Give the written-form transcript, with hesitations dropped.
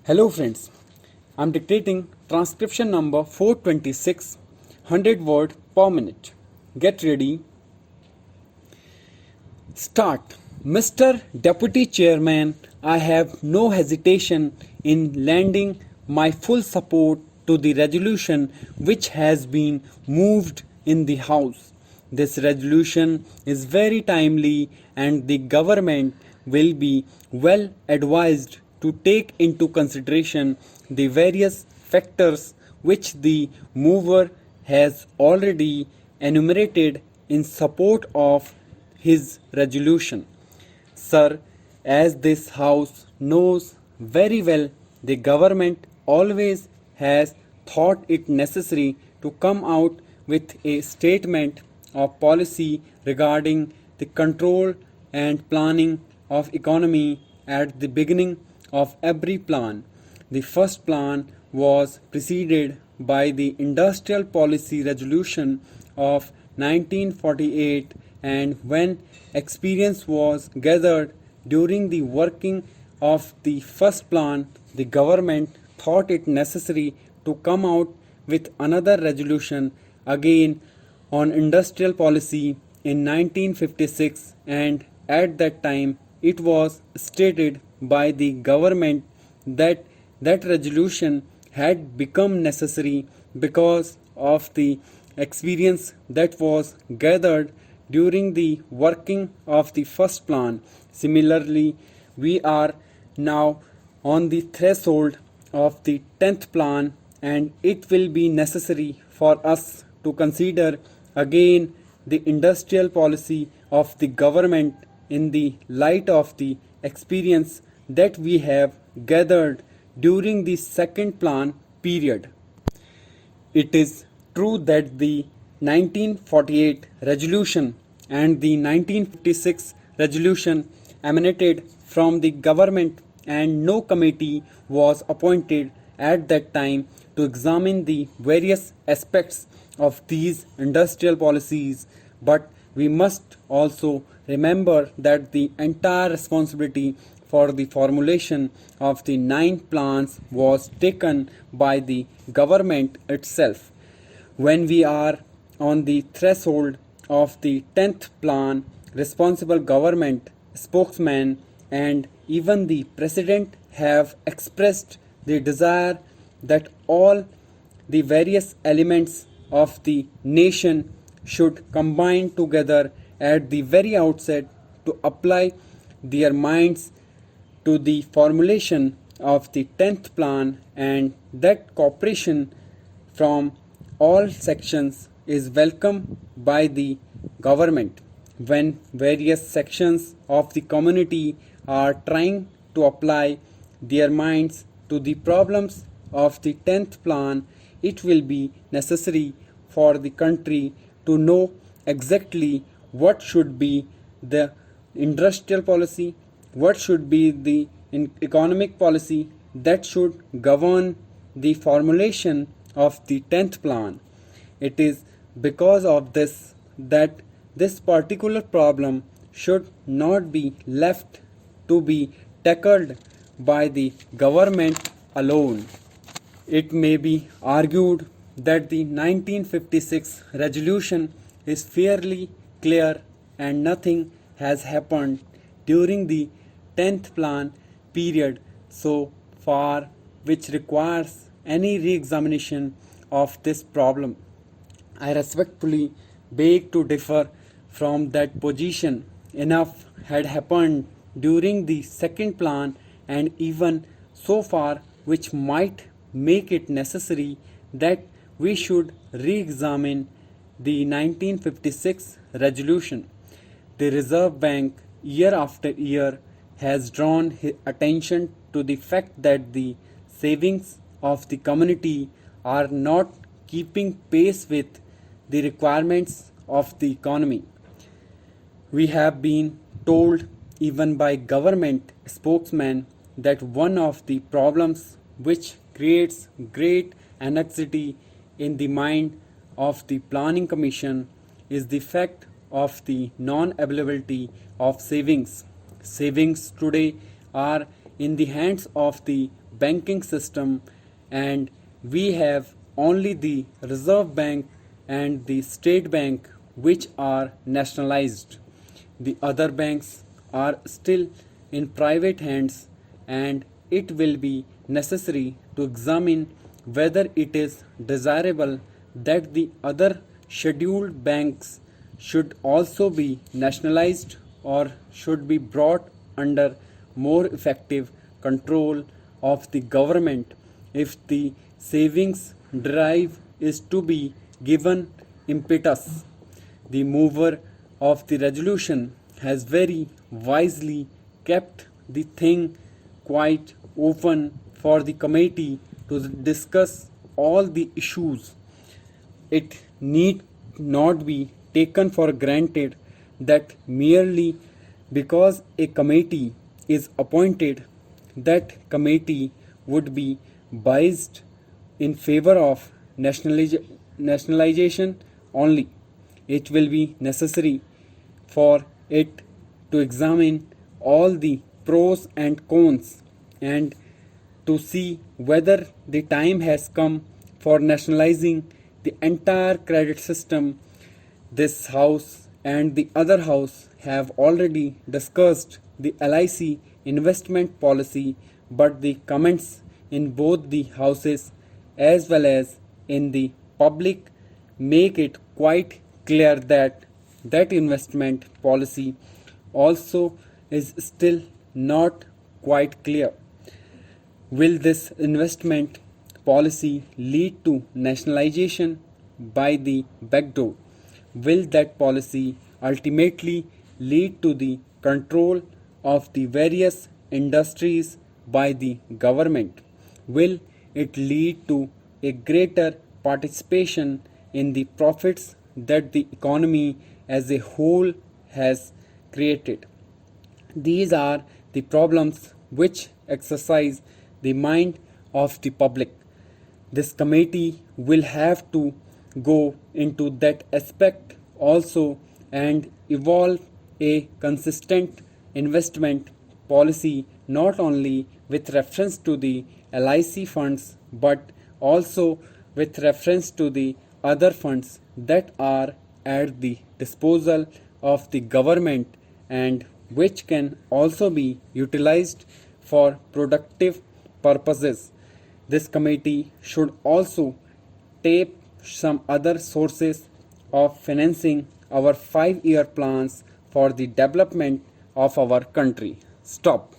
Hello friends, I'm dictating transcription number 426, 100 word per minute. Get ready. Start. Mr. Deputy Chairman, I have no hesitation in lending my full support to the resolution which has been moved in the House. This resolution is very timely and the government will be well advised to take into consideration the various factors which the mover has already enumerated in support of his resolution. Sir, as this House knows very well, the government always has thought it necessary to come out with a statement of policy regarding the control and planning of economy at the beginning of every plan. The first plan was preceded by the Industrial Policy Resolution of 1948, and when experience was gathered during the working of the first plan, the government thought it necessary to come out with another resolution again on industrial policy in 1956, and at that time it was stated by the government that that resolution had become necessary because of the experience that was gathered during the working of the first plan. Similarly, we are now on the threshold of the 10th plan, and it will be necessary for us to consider again the industrial policy of the government in the light of the experience that we have gathered during the second plan period. It is true that the 1948 resolution and the 1956 resolution emanated from the government, and no committee was appointed at that time to examine the various aspects of these industrial policies. But we must also remember that the entire responsibility for the formulation of the 9 plans was taken by the government itself. When we are on the threshold of the 10th plan, responsible government spokesman and even the president have expressed the desire that all the various elements of the nation should combine together at the very outset to apply their minds to the formulation of the 10th plan, and that cooperation from all sections is welcomed by the government. When various sections of the community are trying to apply their minds to the problems of the 10th plan, it will be necessary for the country to know exactly what should be the industrial policy, what should be the economic policy that should govern the formulation of the 10th plan. It is because of this that this particular problem should not be left to be tackled by the government alone. It may be argued that the 1956 resolution is fairly clear and nothing has happened during the 10th plan period so far which requires any re-examination of this problem. I respectfully beg to differ from that position. Enough had happened during the second plan and even so far which might make it necessary that we should re-examine the 1956 resolution. The Reserve Bank year after year has drawn attention to the fact that the savings of the community are not keeping pace with the requirements of the economy. We have been told even by government spokesmen that one of the problems which creates great anxiety in the mind of the Planning Commission is the fact of the non-availability of savings. Savings today are in the hands of the banking system, and we have only the Reserve Bank and the State Bank which are nationalized. The other banks are still in private hands, and it will be necessary to examine whether it is desirable that the other scheduled banks should also be nationalized or should be brought under more effective control of the government if the savings drive is to be given impetus. The mover of the resolution has very wisely kept the thing quite open for the committee to discuss all the issues. It need not be taken for granted that merely because a committee is appointed, that committee would be biased in favor of nationalization only. It will be necessary for it to examine all the pros and cons and to see whether the time has come for nationalizing the entire credit system. This house and the other house have already discussed the LIC investment policy, but the comments in both the houses as well as in the public make it quite clear that that investment policy also is still not quite clear. Will this investment policy lead to nationalization by the back door? Will that policy ultimately lead to the control of the various industries by the government? Will it lead to a greater participation in the profits that the economy as a whole has created? These are the problems which exercise the mind of the public. This committee will have to go into that aspect also and evolve a consistent investment policy not only with reference to the LIC funds but also with reference to the other funds that are at the disposal of the government and which can also be utilized for productive purposes. This committee should also tap some other sources of financing our 5-year plans for the development of our country. Stop.